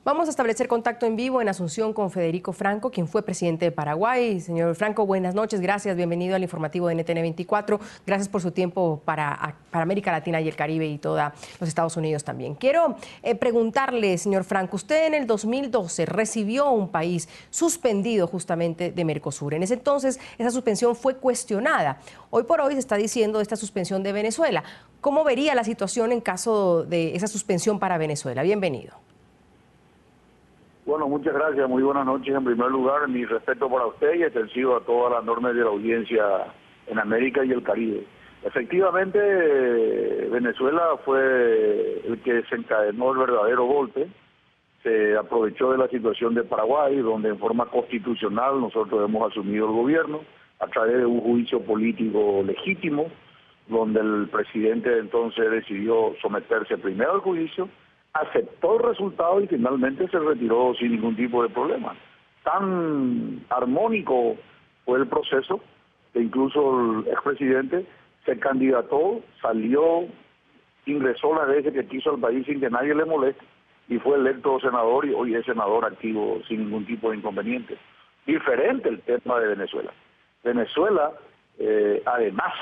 Vamos a establecer contacto en vivo en Asunción con Federico Franco, quien fue presidente de Paraguay. Señor Franco, buenas noches, gracias, bienvenido al informativo de NTN 24. Gracias por su tiempo para América Latina y el Caribe y todos los Estados Unidos también. Quiero preguntarle, señor Franco, usted en el 2012 recibió un país suspendido justamente de Mercosur. En ese entonces esa suspensión fue cuestionada. Hoy por hoy se está diciendo esta suspensión de Venezuela. ¿Cómo vería la situación en caso de esa suspensión para Venezuela? Bienvenido. Bueno, muchas gracias, muy buenas noches. En primer lugar, mi respeto para usted y extensivo a todas las normas de la audiencia en América y el Caribe. Efectivamente, Venezuela fue el que desencadenó el verdadero golpe. Se aprovechó de la situación de Paraguay, donde en forma constitucional nosotros hemos asumido el gobierno a través de un juicio político legítimo, donde el presidente entonces decidió someterse primero al juicio, aceptó el resultado y finalmente se retiró sin ningún tipo de problema. Tan armónico fue el proceso que incluso el expresidente se candidató, salió, ingresó las veces que quiso al país sin que nadie le moleste y fue electo senador y hoy es senador activo sin ningún tipo de inconveniente. Diferente el tema de Venezuela. Venezuela, además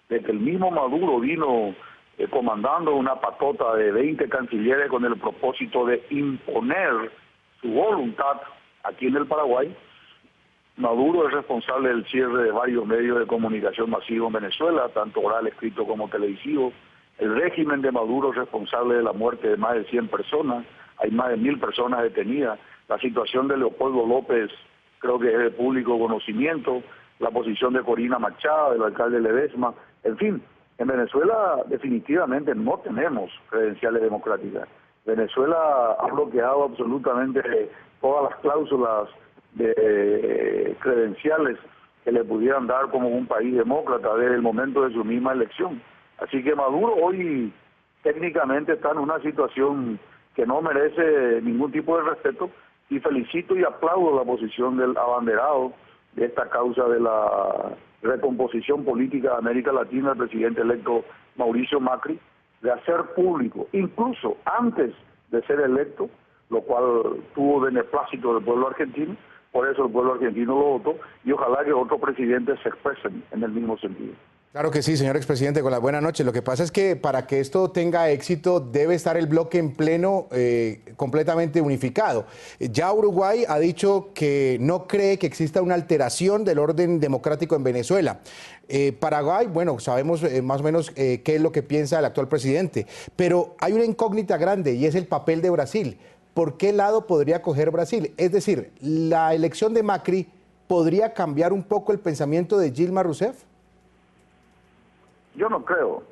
de que el mismo Maduro vino comandando una patota de 20 cancilleres con el propósito de imponer su voluntad aquí en el Paraguay. Maduro es responsable del cierre de varios medios de comunicación masivos en Venezuela, tanto oral, escrito como televisivo. El régimen de Maduro es responsable de la muerte de más de 100 personas, hay más de 1000 personas detenidas. La situación de Leopoldo López creo que es de público conocimiento, la posición de Corina Machado, del alcalde Ledesma, en fin. En Venezuela definitivamente no tenemos credenciales democráticas. Venezuela ha bloqueado absolutamente todas las cláusulas de credenciales que le pudieran dar como un país demócrata desde el momento de su misma elección. Así que Maduro hoy técnicamente está en una situación que no merece ningún tipo de respeto y felicito y aplaudo la posición del abanderado de esta causa de la recomposición política de América Latina, el presidente electo Mauricio Macri, de hacer público, incluso antes de ser electo, lo cual tuvo beneplácito del pueblo argentino, por eso el pueblo argentino lo votó, y ojalá que otros presidentes se expresen en el mismo sentido. Claro que sí, señor expresidente, con las buenas noches. Lo que pasa es que para que esto tenga éxito debe estar el bloque en pleno completamente unificado. Ya Uruguay ha dicho que no cree que exista una alteración del orden democrático en Venezuela. Paraguay, bueno, sabemos más o menos qué es lo que piensa el actual presidente, pero hay una incógnita grande y es el papel de Brasil. ¿Por qué lado podría coger Brasil? Es decir, ¿la elección de Macri podría cambiar un poco el pensamiento de Dilma Rousseff? Yo no creo.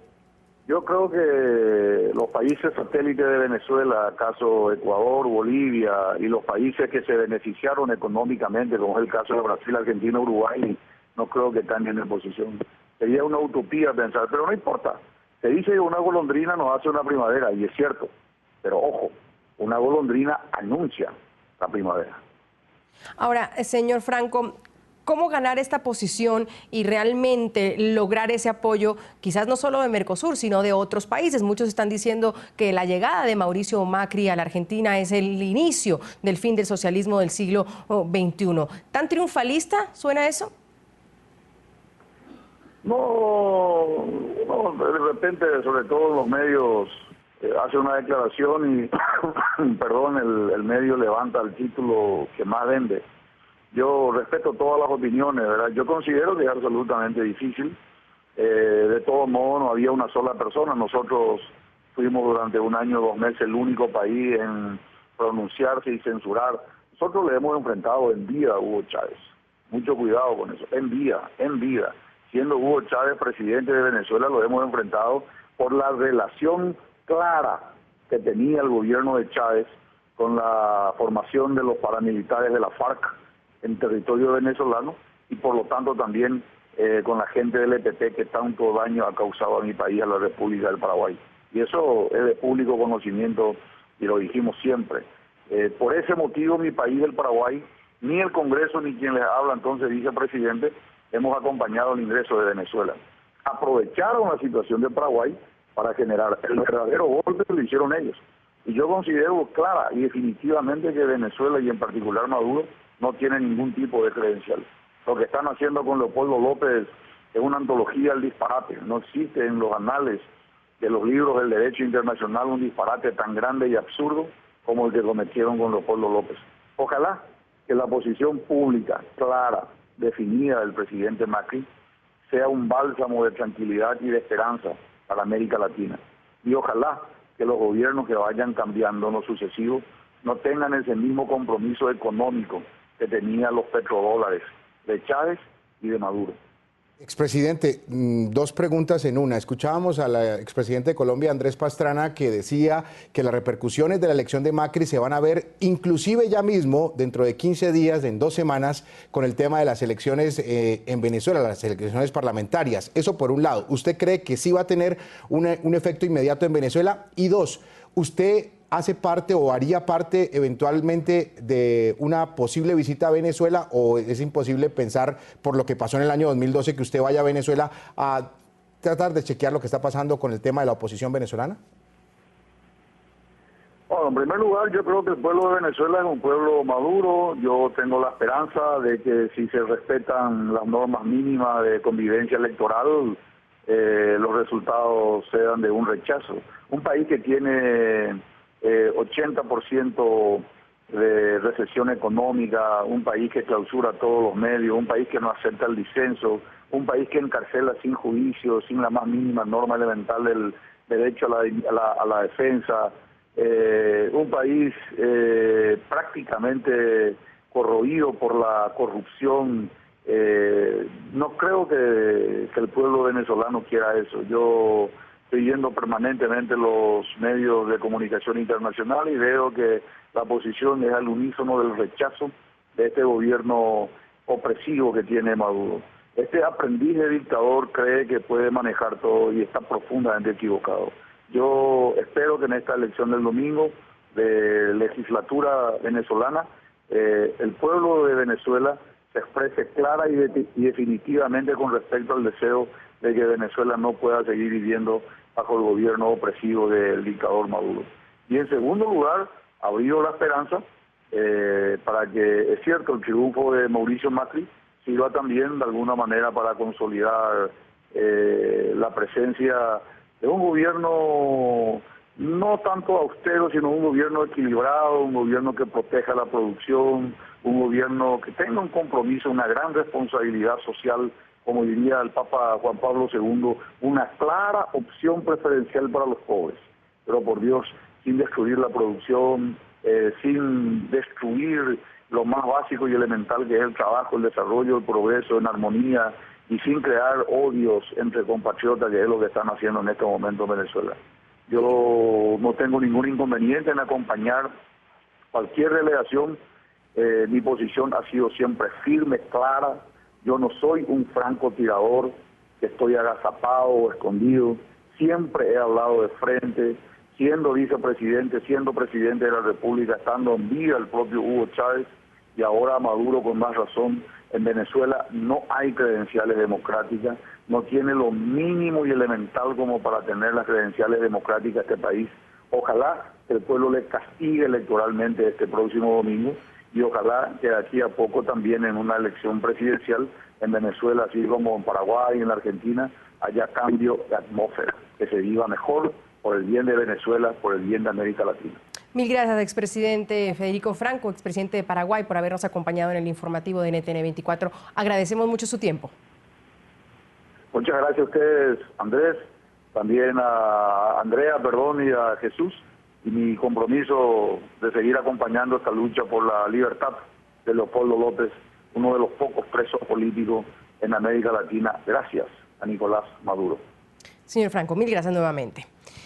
Yo creo que los países satélites de Venezuela, caso Ecuador, Bolivia, y los países que se beneficiaron económicamente, como es el caso de Brasil, Argentina, Uruguay, no creo que cambien de posición. Sería una utopía pensar, pero no importa. Se dice que una golondrina nos hace una primavera, y es cierto. Pero ojo, una golondrina anuncia la primavera. Ahora, señor Franco, ¿cómo ganar esta posición y realmente lograr ese apoyo, quizás no solo de Mercosur, sino de otros países? Muchos están diciendo que la llegada de Mauricio Macri a la Argentina es el inicio del fin del socialismo del siglo XXI. ¿Tan triunfalista suena eso? No, de repente, sobre todo en los medios, hace una declaración y, perdón, el medio levanta el título que más vende. Yo respeto todas las opiniones, ¿verdad? Yo considero que es absolutamente difícil. De todos modos, no había una sola persona. Nosotros fuimos durante un año, 2 meses, el único país en pronunciarse y censurar. Nosotros le hemos enfrentado en vida a Hugo Chávez. Mucho cuidado con eso. En vida. Siendo Hugo Chávez presidente de Venezuela, lo hemos enfrentado por la relación clara que tenía el gobierno de Chávez con la formación de los paramilitares de la FARC en territorio venezolano y por lo tanto también con la gente del EPP que tanto daño ha causado a mi país, a la República del Paraguay. Y eso es de público conocimiento y lo dijimos siempre. Por ese motivo mi país, el Paraguay, ni el Congreso ni quien les habla entonces vicepresidente, hemos acompañado el ingreso de Venezuela. Aprovecharon la situación de Paraguay para generar el verdadero golpe que lo hicieron ellos. Y yo considero clara y definitivamente que Venezuela y en particular Maduro no tienen ningún tipo de credencial. Lo que están haciendo con Leopoldo López es una antología del disparate. No existe en los anales de los libros del derecho internacional un disparate tan grande y absurdo como el que cometieron con Leopoldo López. Ojalá que la posición pública, clara, definida del presidente Macri, sea un bálsamo de tranquilidad y de esperanza para América Latina. Y ojalá que los gobiernos que vayan cambiando en lo sucesivo no tengan ese mismo compromiso económico que tenían los petrodólares de Chávez y de Maduro. Expresidente, dos preguntas en una. Escuchábamos al expresidente de Colombia, Andrés Pastrana, que decía que las repercusiones de la elección de Macri se van a ver inclusive ya mismo, dentro de 15 días, en 2 semanas, con el tema de las elecciones en Venezuela, las elecciones parlamentarias. Eso por un lado. ¿Usted cree que sí va a tener un efecto inmediato en Venezuela? Y dos, ¿usted hace parte o haría parte eventualmente de una posible visita a Venezuela, o es imposible pensar, por lo que pasó en el año 2012, que usted vaya a Venezuela a tratar de chequear lo que está pasando con el tema de la oposición venezolana? Bueno, en primer lugar, yo creo que el pueblo de Venezuela es un pueblo maduro. Yo tengo la esperanza de que si se respetan las normas mínimas de convivencia electoral, los resultados sean de un rechazo. Un país que tiene 80% de recesión económica, un país que clausura todos los medios, un país que no acepta el disenso, un país que encarcela sin juicio, sin la más mínima norma elemental del derecho a la defensa, un país prácticamente corroído por la corrupción. No creo que el pueblo venezolano quiera eso. Yo estoy viendo permanentemente los medios de comunicación internacional y veo que la posición es al unísono del rechazo de este gobierno opresivo que tiene Maduro. Este aprendiz de dictador cree que puede manejar todo y está profundamente equivocado. Yo espero que en esta elección del domingo de legislatura venezolana, el pueblo de Venezuela se exprese clara y definitivamente con respecto al deseo de que Venezuela no pueda seguir viviendo bajo el gobierno opresivo del dictador Maduro. Y en segundo lugar, abrió la esperanza para que, es cierto, el triunfo de Mauricio Macri sirva también de alguna manera para consolidar la presencia de un gobierno no tanto austero, sino un gobierno equilibrado, un gobierno que proteja la producción, un gobierno que tenga un compromiso, una gran responsabilidad social, como diría el Papa Juan Pablo II, una clara opción preferencial para los pobres. Pero por Dios, sin destruir la producción, sin destruir lo más básico y elemental que es el trabajo, el desarrollo, el progreso en armonía y sin crear odios entre compatriotas, que es lo que están haciendo en este momento en Venezuela. Yo no tengo ningún inconveniente en acompañar cualquier delegación. Mi posición ha sido siempre firme, clara. Yo no soy un francotirador que estoy agazapado o escondido. Siempre he hablado de frente, siendo vicepresidente, siendo presidente de la República, estando en vida el propio Hugo Chávez y ahora Maduro con más razón. En Venezuela no hay credenciales democráticas, no tiene lo mínimo y elemental como para tener las credenciales democráticas de este país. Ojalá que el pueblo le castigue electoralmente este próximo domingo y ojalá que de aquí a poco también en una elección presidencial en Venezuela, así como en Paraguay y en la Argentina, haya cambio de atmósfera, que se viva mejor por el bien de Venezuela, por el bien de América Latina. Mil gracias, expresidente Federico Franco, expresidente de Paraguay, por habernos acompañado en el informativo de NTN 24. Agradecemos mucho su tiempo. Muchas gracias a ustedes, Andrés, también a Andrea, y a Jesús, y mi compromiso de seguir acompañando esta lucha por la libertad de Leopoldo López, uno de los pocos presos políticos en América Latina, gracias a Nicolás Maduro. Señor Franco, mil gracias nuevamente.